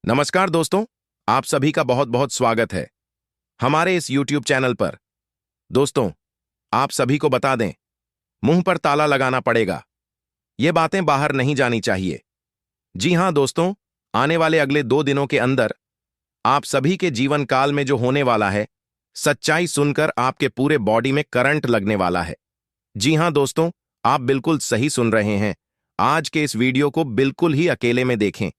नमस्कार दोस्तों, आप सभी का बहुत बहुत स्वागत है हमारे इस YouTube चैनल पर। दोस्तों, आप सभी को बता दें, मुंह पर ताला लगाना पड़ेगा। ये बातें बाहर नहीं जानी चाहिए। जी हां दोस्तों, आने वाले अगले 2 दिनों के अंदर आप सभी के जीवन काल में जो होने वाला है, सच्चाई सुनकर आपके पूरे बॉडी में करंट लगने वाला है। जी हां दोस्तों, आप बिल्कुल सही सुन रहे हैं। आज के इस वीडियो को बिल्कुल ही अकेले में देखें,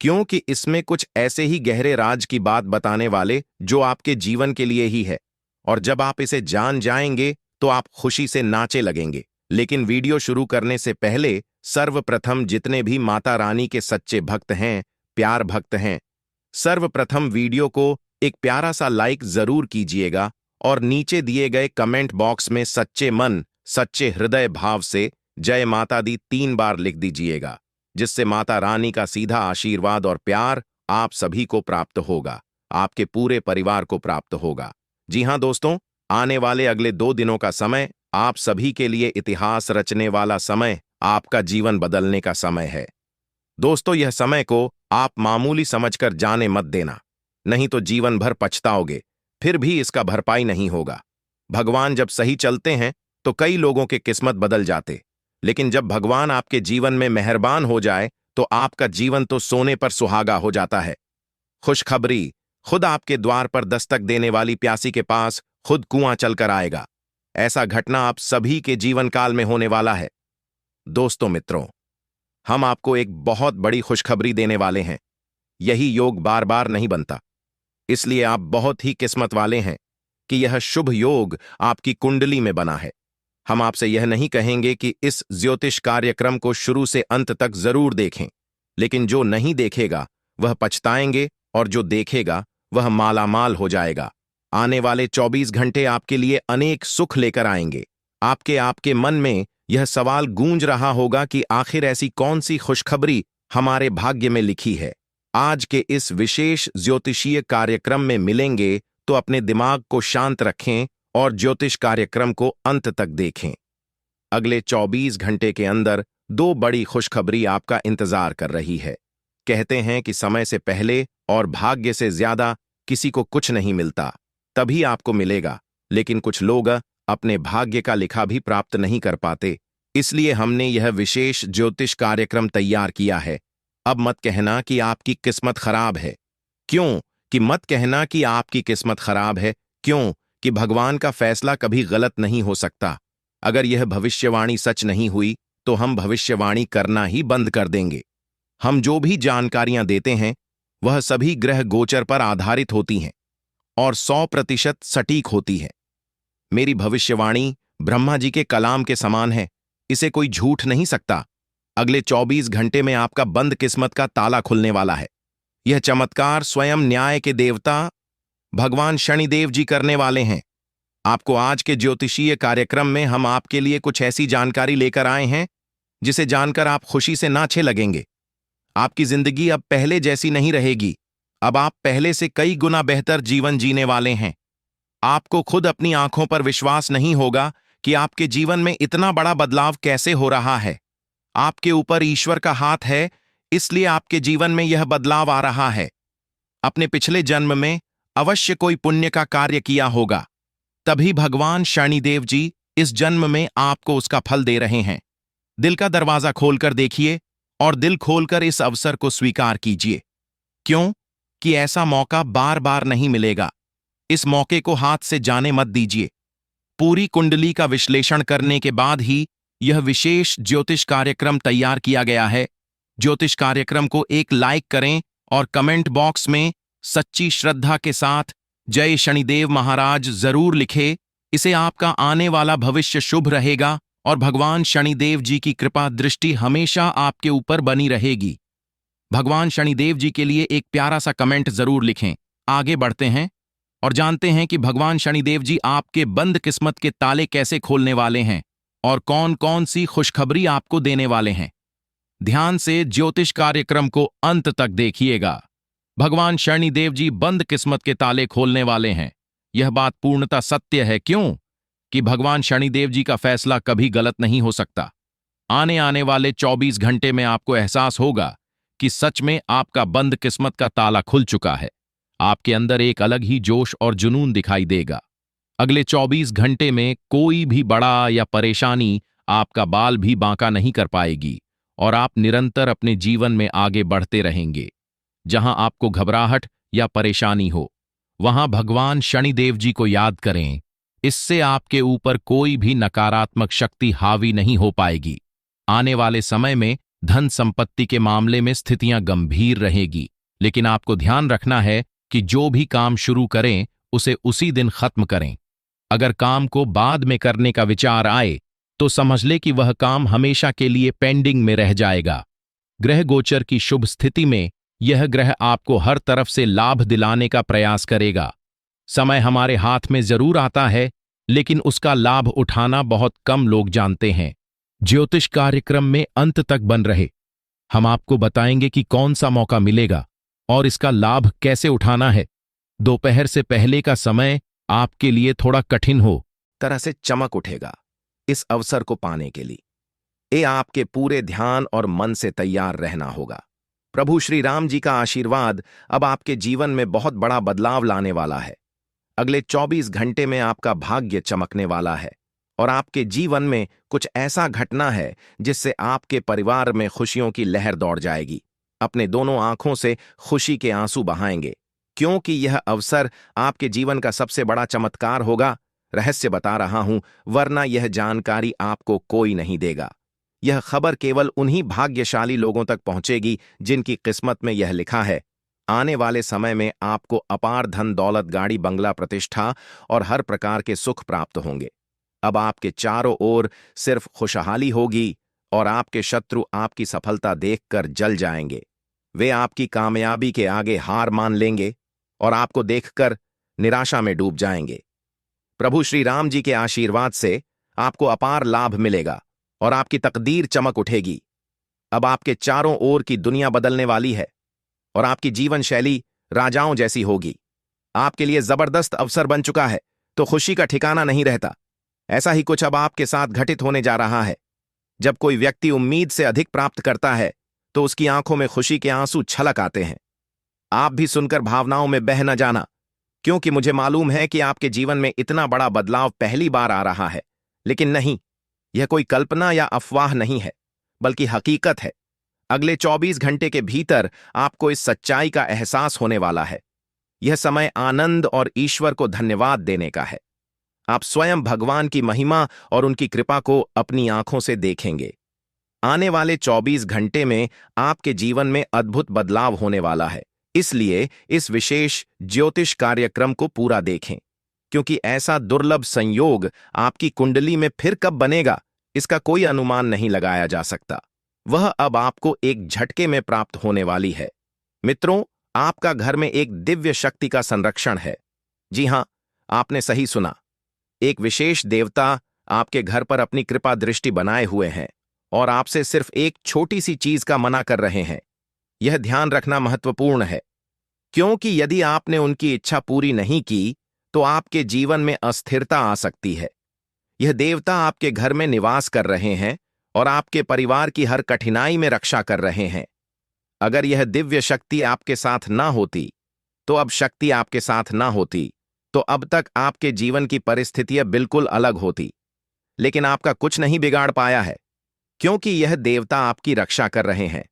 क्योंकि इसमें कुछ ऐसे ही गहरे राज की बात बताने वाले जो आपके जीवन के लिए ही है, और जब आप इसे जान जाएंगे तो आप खुशी से नाचे लगेंगे। लेकिन वीडियो शुरू करने से पहले सर्वप्रथम जितने भी माता रानी के सच्चे भक्त हैं, प्यार भक्त हैं, सर्वप्रथम वीडियो को एक प्यारा सा लाइक जरूर कीजिएगा और नीचे दिए गए कमेंट बॉक्स में सच्चे मन, सच्चे हृदय भाव से जय माता दी 3 बार लिख दीजिएगा, जिससे माता रानी का सीधा आशीर्वाद और प्यार आप सभी को प्राप्त होगा, आपके पूरे परिवार को प्राप्त होगा। जी हां दोस्तों, आने वाले अगले 2 दिनों का समय आप सभी के लिए इतिहास रचने वाला समय, आपका जीवन बदलने का समय है। दोस्तों, यह समय को आप मामूली समझकर जाने मत देना, नहीं तो जीवन भर पछताओगे, फिर भी इसका भरपाई नहीं होगा। भगवान जब सही चलते हैं तो कई लोगों के किस्मत बदल जाते, लेकिन जब भगवान आपके जीवन में मेहरबान हो जाए तो आपका जीवन तो सोने पर सुहागा हो जाता है। खुशखबरी, खुद आपके द्वार पर दस्तक देने वाली प्यासी के पास खुद कुआं चलकर आएगा। ऐसा घटना आप सभी के जीवन काल में होने वाला है। दोस्तों मित्रों, हम आपको एक बहुत बड़ी खुशखबरी देने वाले हैं। यही योग बार बार नहीं बनता, इसलिए आप बहुत ही किस्मत वाले हैं कि यह शुभ योग आपकी कुंडली में बना है। हम आपसे यह नहीं कहेंगे कि इस ज्योतिष कार्यक्रम को शुरू से अंत तक जरूर देखें, लेकिन जो नहीं देखेगा वह पछताएंगे और जो देखेगा वह मालामाल हो जाएगा। आने वाले 24 घंटे आपके लिए अनेक सुख लेकर आएंगे। आपके मन में यह सवाल गूंज रहा होगा कि आखिर ऐसी कौन सी खुशखबरी हमारे भाग्य में लिखी है। आज के इस विशेष ज्योतिषीय कार्यक्रम में मिलेंगे, तो अपने दिमाग को शांत रखें और ज्योतिष कार्यक्रम को अंत तक देखें। अगले 24 घंटे के अंदर 2 बड़ी खुशखबरी आपका इंतजार कर रही है। कहते हैं कि समय से पहले और भाग्य से ज्यादा किसी को कुछ नहीं मिलता, तभी आपको मिलेगा। लेकिन कुछ लोग अपने भाग्य का लिखा भी प्राप्त नहीं कर पाते, इसलिए हमने यह विशेष ज्योतिष कार्यक्रम तैयार किया है। अब मत कहना कि आपकी किस्मत खराब है। क्यों कि मत कहना कि आपकी किस्मत खराब है, क्यों कि भगवान का फैसला कभी गलत नहीं हो सकता। अगर यह भविष्यवाणी सच नहीं हुई तो हम भविष्यवाणी करना ही बंद कर देंगे। हम जो भी जानकारियां देते हैं वह सभी ग्रह गोचर पर आधारित होती हैं और 100% सटीक होती है। मेरी भविष्यवाणी ब्रह्मा जी के कलाम के समान है, इसे कोई झूठ नहीं सकता। अगले 24 घंटे में आपका बंद किस्मत का ताला खुलने वाला है। यह चमत्कार स्वयं न्याय के देवता भगवान शनिदेव जी करने वाले हैं। आपको आज के ज्योतिषीय कार्यक्रम में हम आपके लिए कुछ ऐसी जानकारी लेकर आए हैं जिसे जानकर आप खुशी से नाचे लगेंगे। आपकी जिंदगी अब पहले जैसी नहीं रहेगी। अब आप पहले से कई गुना बेहतर जीवन जीने वाले हैं। आपको खुद अपनी आंखों पर विश्वास नहीं होगा कि आपके जीवन में इतना बड़ा बदलाव कैसे हो रहा है। आपके ऊपर ईश्वर का हाथ है, इसलिए आपके जीवन में यह बदलाव आ रहा है। अपने पिछले जन्म में अवश्य कोई पुण्य का कार्य किया होगा, तभी भगवान शनिदेव जी इस जन्म में आपको उसका फल दे रहे हैं। दिल का दरवाजा खोलकर देखिए और दिल खोलकर इस अवसर को स्वीकार कीजिए, क्यों कि ऐसा मौका बार बार नहीं मिलेगा। इस मौके को हाथ से जाने मत दीजिए। पूरी कुंडली का विश्लेषण करने के बाद ही यह विशेष ज्योतिष कार्यक्रम तैयार किया गया है। ज्योतिष कार्यक्रम को एक लाइक करें और कमेंट बॉक्स में सच्ची श्रद्धा के साथ जय शनिदेव महाराज जरूर लिखे। इसे आपका आने वाला भविष्य शुभ रहेगा और भगवान शनिदेव जी की कृपा दृष्टि हमेशा आपके ऊपर बनी रहेगी। भगवान शनिदेव जी के लिए एक प्यारा सा कमेंट जरूर लिखें। आगे बढ़ते हैं और जानते हैं कि भगवान शनिदेव जी आपके बंद किस्मत के ताले कैसे खोलने वाले हैं और कौन कौन सी खुशखबरी आपको देने वाले हैं। ध्यान से ज्योतिष कार्यक्रम को अंत तक देखिएगा। भगवान शनिदेव जी बंद किस्मत के ताले खोलने वाले हैं। यह बात पूर्णतः सत्य है, क्यों कि भगवान शनिदेव जी का फैसला कभी गलत नहीं हो सकता। आने वाले 24 घंटे में आपको एहसास होगा कि सच में आपका बंद किस्मत का ताला खुल चुका है। आपके अंदर एक अलग ही जोश और जुनून दिखाई देगा। अगले 24 घंटे में कोई भी बड़ा या परेशानी आपका बाल भी बांका नहीं कर पाएगी और आप निरंतर अपने जीवन में आगे बढ़ते रहेंगे। जहां आपको घबराहट या परेशानी हो, वहां भगवान शनिदेव जी को याद करें। इससे आपके ऊपर कोई भी नकारात्मक शक्ति हावी नहीं हो पाएगी। आने वाले समय में धन संपत्ति के मामले में स्थितियां गंभीर रहेगी, लेकिन आपको ध्यान रखना है कि जो भी काम शुरू करें उसे उसी दिन खत्म करें। अगर काम को बाद में करने का विचार आए तो समझ ले कि वह काम हमेशा के लिए पेंडिंग में रह जाएगा। ग्रह गोचर की शुभ स्थिति में यह ग्रह आपको हर तरफ से लाभ दिलाने का प्रयास करेगा। समय हमारे हाथ में जरूर आता है, लेकिन उसका लाभ उठाना बहुत कम लोग जानते हैं। ज्योतिष कार्यक्रम में अंत तक बन रहे। हम आपको बताएंगे कि कौन सा मौका मिलेगा और इसका लाभ कैसे उठाना है। दोपहर से पहले का समय आपके लिए थोड़ा कठिन हो तरह से चमक उठेगा इस अवसर को पाने के लिए। ये आपके पूरे ध्यान और मन से तैयार रहना होगा। प्रभु श्री राम जी का आशीर्वाद अब आपके जीवन में बहुत बड़ा बदलाव लाने वाला है। अगले 24 घंटे में आपका भाग्य चमकने वाला है और आपके जीवन में कुछ ऐसा घटना है जिससे आपके परिवार में खुशियों की लहर दौड़ जाएगी। अपने दोनों आंखों से खुशी के आंसू बहाएंगे, क्योंकि यह अवसर आपके जीवन का सबसे बड़ा चमत्कार होगा। रहस्य बता रहा हूं, वरना यह जानकारी आपको कोई नहीं देगा। यह खबर केवल उन्हीं भाग्यशाली लोगों तक पहुंचेगी जिनकी किस्मत में यह लिखा है। आने वाले समय में आपको अपार धन दौलत, गाड़ी, बंगला, प्रतिष्ठा और हर प्रकार के सुख प्राप्त होंगे। अब आपके चारों ओर सिर्फ खुशहाली होगी और आपके शत्रु आपकी सफलता देखकर जल जाएंगे। वे आपकी कामयाबी के आगे हार मान लेंगे और आपको देखकर निराशा में डूब जाएंगे। प्रभु श्री राम जी के आशीर्वाद से आपको अपार लाभ मिलेगा और आपकी तकदीर चमक उठेगी। अब आपके चारों ओर की दुनिया बदलने वाली है और आपकी जीवन शैली राजाओं जैसी होगी। आपके लिए जबरदस्त अवसर बन चुका है, तो खुशी का ठिकाना नहीं रहता। ऐसा ही कुछ अब आपके साथ घटित होने जा रहा है। जब कोई व्यक्ति उम्मीद से अधिक प्राप्त करता है तो उसकी आंखों में खुशी के आंसू छलक आते हैं। आप भी सुनकर भावनाओं में बह न जाना, क्योंकि मुझे मालूम है कि आपके जीवन में इतना बड़ा बदलाव पहली बार आ रहा है। लेकिन नहीं, यह कोई कल्पना या अफवाह नहीं है, बल्कि हकीकत है। अगले 24 घंटे के भीतर आपको इस सच्चाई का एहसास होने वाला है। यह समय आनंद और ईश्वर को धन्यवाद देने का है। आप स्वयं भगवान की महिमा और उनकी कृपा को अपनी आंखों से देखेंगे। आने वाले 24 घंटे में आपके जीवन में अद्भुत बदलाव होने वाला है। इसलिए इस विशेष ज्योतिष कार्यक्रम को पूरा देखें, क्योंकि ऐसा दुर्लभ संयोग आपकी कुंडली में फिर कब बनेगा, इसका कोई अनुमान नहीं लगाया जा सकता। वह अब आपको एक झटके में प्राप्त होने वाली है। मित्रों, आपका घर में एक दिव्य शक्ति का संरक्षण है। जी हां, आपने सही सुना। एक विशेष देवता आपके घर पर अपनी कृपा दृष्टि बनाए हुए हैं और आपसे सिर्फ एक छोटी सी चीज का मना कर रहे हैं। यह ध्यान रखना महत्वपूर्ण है, क्योंकि यदि आपने उनकी इच्छा पूरी नहीं की तो आपके जीवन में अस्थिरता आ सकती है। यह देवता आपके घर में निवास कर रहे हैं और आपके परिवार की हर कठिनाई में रक्षा कर रहे हैं। अगर यह दिव्य शक्ति आपके साथ ना होती, तो अब शक्ति आपके साथ ना होती, तो अब तक आपके जीवन की परिस्थितियां बिल्कुल अलग होती। लेकिन आपका कुछ नहीं बिगाड़ पाया है, क्योंकि यह देवता आपकी रक्षा कर रहे हैं।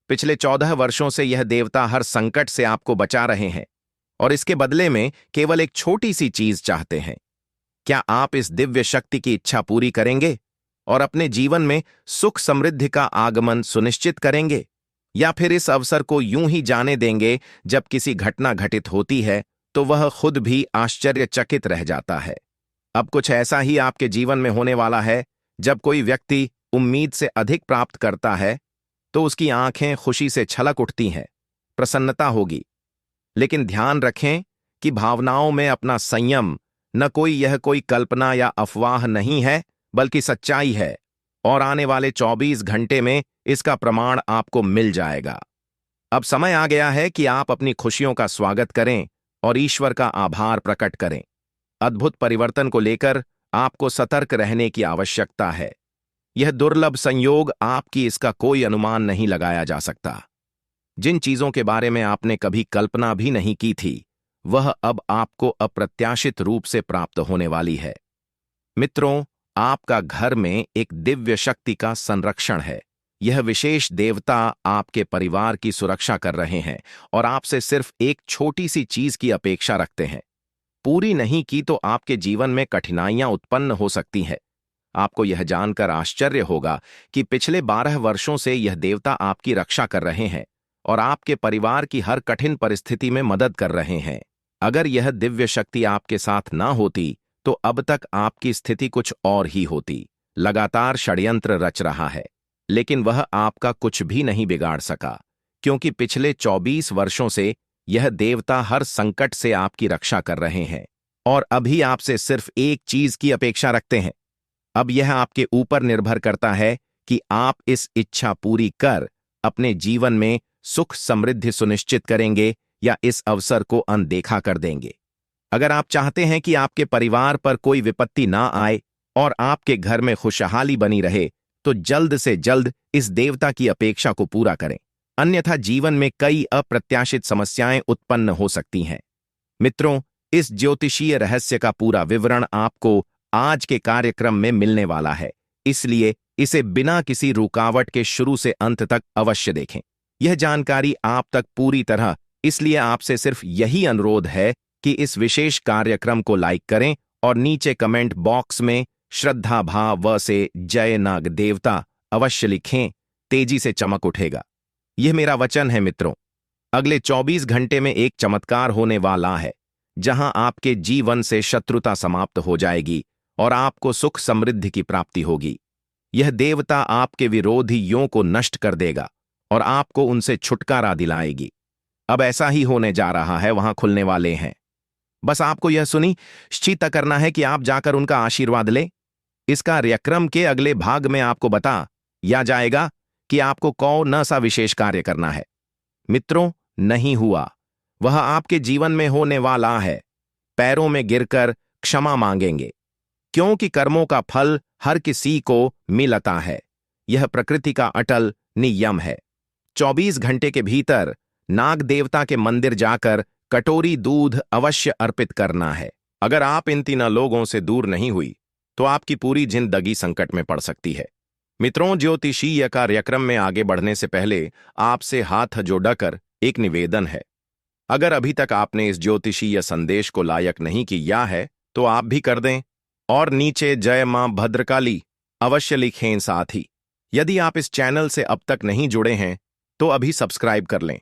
पिछले 14 वर्षों से यह देवता हर संकट से आपको बचा रहे हैं और इसके बदले में केवल एक छोटी सी चीज चाहते हैं। क्या आप इस दिव्य शक्ति की इच्छा पूरी करेंगे और अपने जीवन में सुख समृद्धि का आगमन सुनिश्चित करेंगे, या फिर इस अवसर को यूं ही जाने देंगे? जब किसी घटना घटित होती है तो वह खुद भी आश्चर्यचकित रह जाता है। अब कुछ ऐसा ही आपके जीवन में होने वाला है। जब कोई व्यक्ति उम्मीद से अधिक प्राप्त करता है तो उसकी आंखें खुशी से छलक उठती हैं, प्रसन्नता होगी। लेकिन ध्यान रखें कि भावनाओं में अपना संयम, यह कोई कल्पना या अफवाह नहीं है, बल्कि सच्चाई है और आने वाले 24 घंटे में इसका प्रमाण आपको मिल जाएगा। अब समय आ गया है कि आप अपनी खुशियों का स्वागत करें और ईश्वर का आभार प्रकट करें। अद्भुत परिवर्तन को लेकर आपको सतर्क रहने की आवश्यकता है। यह दुर्लभ संयोग आपकी, इसका कोई अनुमान नहीं लगाया जा सकता। जिन चीजों के बारे में आपने कभी कल्पना भी नहीं की थी, वह अब आपको अप्रत्याशित रूप से प्राप्त होने वाली है। मित्रों, आपका घर में एक दिव्य शक्ति का संरक्षण है। यह विशेष देवता आपके परिवार की सुरक्षा कर रहे हैं और आपसे सिर्फ एक छोटी सी चीज की अपेक्षा रखते हैं। पूरी नहीं की तो आपके जीवन में कठिनाइयां उत्पन्न हो सकती हैं। आपको यह जानकर आश्चर्य होगा कि पिछले 12 वर्षों से यह देवता आपकी रक्षा कर रहे हैं और आपके परिवार की हर कठिन परिस्थिति में मदद कर रहे हैं। अगर यह दिव्य शक्ति आपके साथ ना होती तो अब तक आपकी स्थिति कुछ और ही होती। लगातार षड्यंत्र रच रहा है, लेकिन वह आपका कुछ भी नहीं बिगाड़ सका, क्योंकि पिछले 24 वर्षों से यह देवता हर संकट से आपकी रक्षा कर रहे हैं और अभी आपसे सिर्फ एक चीज की अपेक्षा रखते हैं। अब यह आपके ऊपर निर्भर करता है कि आप इस इच्छा पूरी कर अपने जीवन में सुख समृद्धि सुनिश्चित करेंगे या इस अवसर को अनदेखा कर देंगे। अगर आप चाहते हैं कि आपके परिवार पर कोई विपत्ति ना आए और आपके घर में खुशहाली बनी रहे, तो जल्द से जल्द इस देवता की अपेक्षा को पूरा करें, अन्यथा जीवन में कई अप्रत्याशित समस्याएं उत्पन्न हो सकती हैं। मित्रों, इस ज्योतिषीय रहस्य का पूरा विवरण आपको आज के कार्यक्रम में मिलने वाला है, इसलिए इसे बिना किसी रुकावट के शुरू से अंत तक अवश्य देखें। यह जानकारी आप तक पूरी तरह, इसलिए आपसे सिर्फ यही अनुरोध है कि इस विशेष कार्यक्रम को लाइक करें और नीचे कमेंट बॉक्स में श्रद्धा भाव से जय नाग देवता अवश्य लिखें। तेजी से चमक उठेगा। यह मेरा वचन है मित्रों। अगले 24 घंटे में एक चमत्कार होने वाला है, जहां आपके जीवन से शत्रुता समाप्त हो जाएगी और आपको सुख समृद्धि की प्राप्ति होगी। यह देवता आपके विरोधियों को नष्ट कर देगा और आपको उनसे छुटकारा दिलाएगी। अब ऐसा ही होने जा रहा है, वहां खुलने वाले हैं। बस आपको यह सुनिश्चित करना है कि आप जाकर उनका आशीर्वाद लें। इस कार्यक्रम के अगले भाग में आपको बताया जाएगा कि आपको कौन सा विशेष कार्य करना है। मित्रों, नहीं हुआ वह आपके जीवन में होने वाला है। पैरों में गिरकर क्षमा मांगेंगे, क्योंकि कर्मों का फल हर किसी को मिलता है। यह प्रकृति का अटल नियम है। 24 घंटे के भीतर नाग देवता के मंदिर जाकर कटोरी दूध अवश्य अर्पित करना है। अगर आप इन 3 लोगों से दूर नहीं हुई तो आपकी पूरी जिंदगी संकट में पड़ सकती है। मित्रों, ज्योतिषीय कार्यक्रम में आगे बढ़ने से पहले आपसे हाथ जोड़कर एक निवेदन है। अगर अभी तक आपने इस ज्योतिषीय संदेश को लायक नहीं किया है तो आप भी कर दें और नीचे जय मां भद्रकाली अवश्य लिखें। साथ ही यदि आप इस चैनल से अब तक नहीं जुड़े हैं तो अभी सब्सक्राइब कर लें।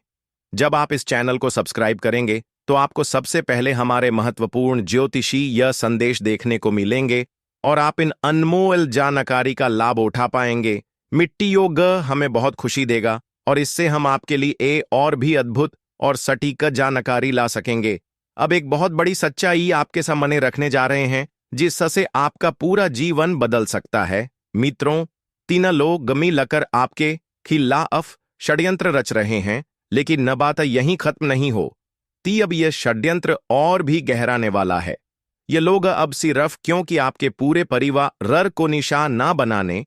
जब आप इस चैनल को सब्सक्राइब करेंगे तो आपको सबसे पहले हमारे महत्वपूर्ण ज्योतिषीय संदेश देखने को मिलेंगे और आप इन अनमोल जानकारी का लाभ उठा पाएंगे। मिट्टी योग हमें बहुत खुशी देगा और इससे हम आपके लिए और भी अद्भुत और सटीक जानकारी ला सकेंगे। अब एक बहुत बड़ी सच्चाई आपके सामने रखने जा रहे हैं, जिससे आपका पूरा जीवन बदल सकता है। मित्रों, 3 लोग मिलकर आपके खिलाफ षड्यंत्र रच रहे हैं, लेकिन न बात यहीं खत्म नहीं हो ती। अब यह षड्यंत्र और भी गहराने वाला है। ये लोग अब सिर्फ क्योंकि आपके पूरे परिवार को निशान ना बनाने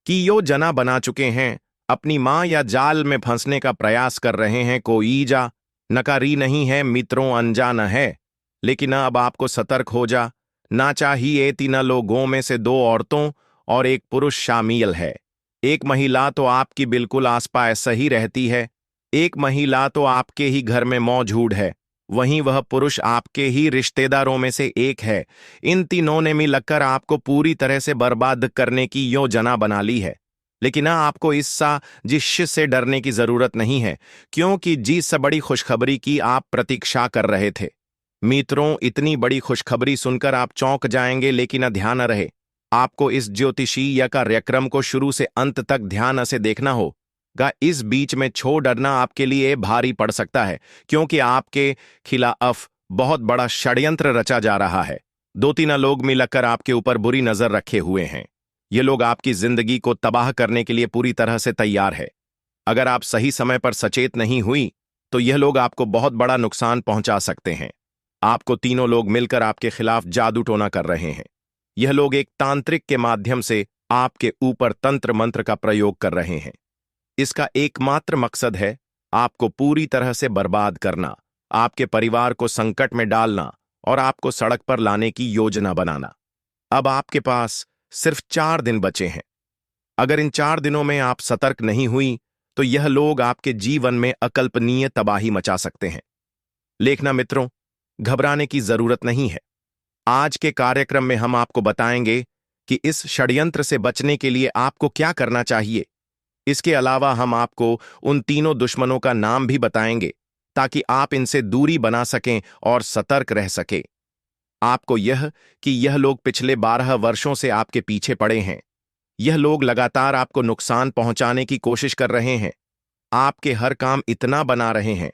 की योजना बना चुके हैं, अपनी मां या जाल में फंसने का प्रयास कर रहे हैं। कोई जा नकारी नहीं है मित्रों, अनजान है, लेकिन अब आपको सतर्क हो जा ना चाहिए। 3 लोगों में से 2 औरतों और 1 पुरुष शामिल है। एक महिला तो आपकी बिल्कुल आसपास ही रहती है, एक महिला तो आपके ही घर में मौजूद है, वहीं वह पुरुष आपके ही रिश्तेदारों में से एक है। इन तीनों ने मिलकर आपको पूरी तरह से बर्बाद करने की योजना बना ली है। लेकिन आपको इस साजिश से डरने की जरूरत नहीं है, क्योंकि जिस बड़ी खुशखबरी की आप प्रतीक्षा कर रहे थे। मित्रों, इतनी बड़ी खुशखबरी सुनकर आप चौंक जाएंगे, लेकिन ध्यान रहे, आपको इस ज्योतिषीय कार्यक्रम को शुरू से अंत तक ध्यान से देखना होगा। इस बीच में छोड़ डरना आपके लिए भारी पड़ सकता है, क्योंकि आपके खिलाफ बहुत बड़ा षड्यंत्र रचा जा रहा है। 2-3 लोग मिलकर आपके ऊपर बुरी नजर रखे हुए हैं। ये लोग आपकी जिंदगी को तबाह करने के लिए पूरी तरह से तैयार है। अगर आप सही समय पर सचेत नहीं हुई तो यह लोग आपको बहुत बड़ा नुकसान पहुंचा सकते हैं। आपको तीनों लोग मिलकर आपके खिलाफ जादू टोना कर रहे हैं। यह लोग एक तांत्रिक के माध्यम से आपके ऊपर तंत्र मंत्र का प्रयोग कर रहे हैं। इसका एकमात्र मकसद है आपको पूरी तरह से बर्बाद करना, आपके परिवार को संकट में डालना और आपको सड़क पर लाने की योजना बनाना। अब आपके पास सिर्फ 4 दिन बचे हैं। अगर इन 4 दिनों में आप सतर्क नहीं हुई तो यह लोग आपके जीवन में अकल्पनीय तबाही मचा सकते हैं। लेखना मित्रों, घबराने की जरूरत नहीं है। आज के कार्यक्रम में हम आपको बताएंगे कि इस षड्यंत्र से बचने के लिए आपको क्या करना चाहिए। इसके अलावा हम आपको उन तीनों दुश्मनों का नाम भी बताएंगे ताकि आप इनसे दूरी बना सकें और सतर्क रह सके। आपको यह कि यह लोग पिछले 12 वर्षों से आपके पीछे पड़े हैं। यह लोग लगातार आपको नुकसान पहुंचाने की कोशिश कर रहे हैं, आपके हर काम इतना बना रहे हैं।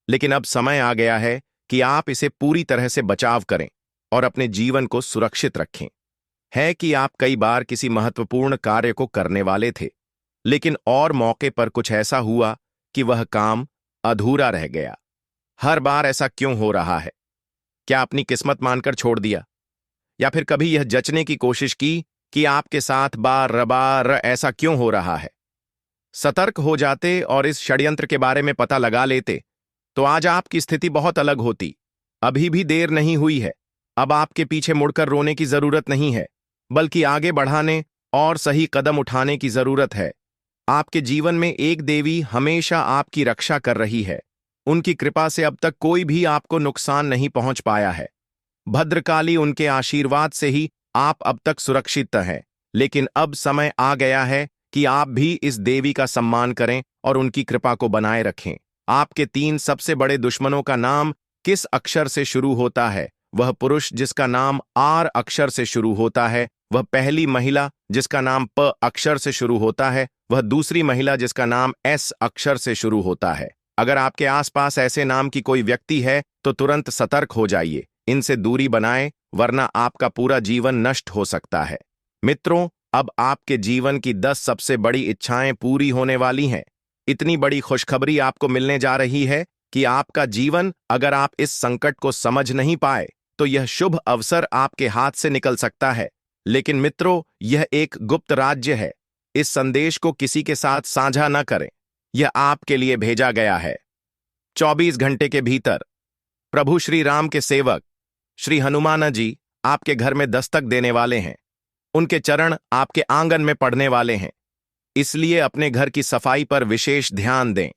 लेकिन अब समय आ गया है कि आप इसे पूरी तरह से बचाव करें और अपने जीवन को सुरक्षित रखें। है कि आप कई बार किसी महत्वपूर्ण कार्य को करने वाले थे, लेकिन और मौके पर कुछ ऐसा हुआ कि वह काम अधूरा रह गया। हर बार ऐसा क्यों हो रहा है? क्या अपनी किस्मत मानकर छोड़ दिया, या फिर कभी यह जचने की कोशिश की कि आपके साथ बार बार ऐसा क्यों हो रहा है? सतर्क हो जाते और इस षड्यंत्र के बारे में पता लगा लेते तो आज आपकी स्थिति बहुत अलग होती। अभी भी देर नहीं हुई है। अब आपके पीछे मुड़कर रोने की जरूरत नहीं है, बल्कि आगे बढ़ाने और सही कदम उठाने की जरूरत है। आपके जीवन में एक देवी हमेशा आपकी रक्षा कर रही है। उनकी कृपा से अब तक कोई भी आपको नुकसान नहीं पहुंच पाया है। भद्रकाली उनके आशीर्वाद से ही आप अब तक सुरक्षित हैं। लेकिन अब समय आ गया है कि आप भी इस देवी का सम्मान करें और उनकी कृपा को बनाए रखें। आपके 3 सबसे बड़े दुश्मनों का नाम किस अक्षर से शुरू होता है? वह पुरुष जिसका नाम आर अक्षर से शुरू होता है, वह पहली महिला जिसका नाम प अक्षर से शुरू होता है, वह दूसरी महिला जिसका नाम एस अक्षर से शुरू होता है। अगर आपके आसपास ऐसे नाम की कोई व्यक्ति है तो तुरंत सतर्क हो जाइए, इनसे दूरी बनाएं, वरना आपका पूरा जीवन नष्ट हो सकता है। मित्रों, अब आपके जीवन की 10 सबसे बड़ी इच्छाएं पूरी होने वाली हैं। इतनी बड़ी खुशखबरी आपको मिलने जा रही है कि आपका जीवन, अगर आप इस संकट को समझ नहीं पाए तो यह शुभ अवसर आपके हाथ से निकल सकता है। लेकिन मित्रों, यह एक गुप्त राज्य है। इस संदेश को किसी के साथ साझा न करें। यह आपके लिए भेजा गया है। 24 घंटे के भीतर प्रभु श्री राम के सेवक श्री हनुमान जी आपके घर में दस्तक देने वाले हैं। उनके चरण आपके आंगन में पड़ने वाले हैं। इसलिए अपने घर की सफाई पर विशेष ध्यान दें।